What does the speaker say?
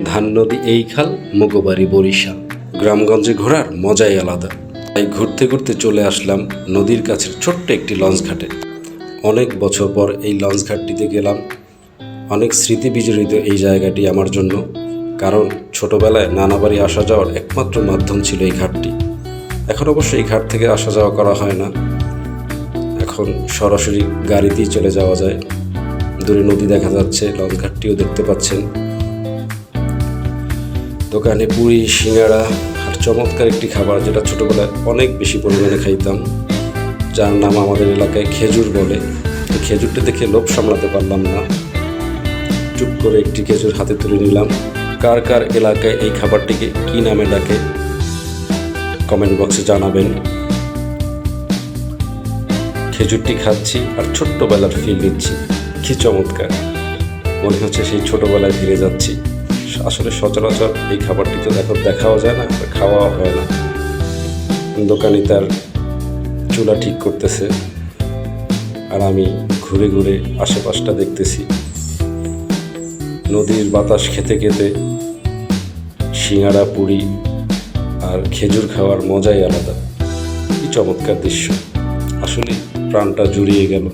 ধাননদী এই খাল, মগবাড়ি বরিশাল। গ্রামগঞ্জে ঘোরার মজাই আলাদা। তাই ঘুরতে ঘুরতে চলে আসলাম নদীর কাছের ছোট্ট একটি লঞ্চ ঘাটে। অনেক বছর পর এই লঞ্চ ঘাটটিতে গেলাম। অনেক স্মৃতি বিজড়িত এই জায়গাটি আমার জন্য, কারণ ছোটবেলায় নানা বাড়ি আসা যাওয়ার একমাত্র মাধ্যম ছিল এই ঘাটটি। এখন অবশ্য এই ঘাট থেকে আসা যাওয়া করা হয় না, এখন সরাসরি গাড়িতেই চলে যাওয়া যায়। দূরে নদী দেখা যাচ্ছে, লঞ্চ ঘাটটিও দেখতে পাচ্ছেন। দোকানে পুরি, সিঙ্গাড়া আর চমৎকার একটি খাবার, যেটা ছোটোবেলায় অনেক বেশি পরিমাণে খাইতাম, যার নাম আমাদের এলাকায় খেজুর বলে। এই খেজুরটা দেখে লোভ সামলাতে পারলাম না, চুপ করে একটি খেজুর হাতে তুলে নিলাম। কার কার এলাকায় এই খাবারটিকে কী নামে ডাকে কমেন্ট বক্সে জানাবেন। খেজুরটি খাচ্ছি আর ছোট্টবেলার ফিল নিচ্ছি। কি চমৎকার, মনে হচ্ছে সেই ছোটবেলায় ফিরে যাচ্ছি। আসলে সচরাচর এই খাবারটি তো এখন দেখাও যায় না, খাওয়াও হয় না। দোকানি তার চুলা ঠিক করতেছে আর আমি ঘুরে ঘুরে আশেপাশটা দেখতেছি। নদীর বাতাস খেতে খেতে সিঙ্গাড়া, পুরি আর খেজুর খাওয়ার মজাই আলাদা। কি চমৎকার দৃশ্য, আসলে প্রাণটা জুড়িয়ে গেল।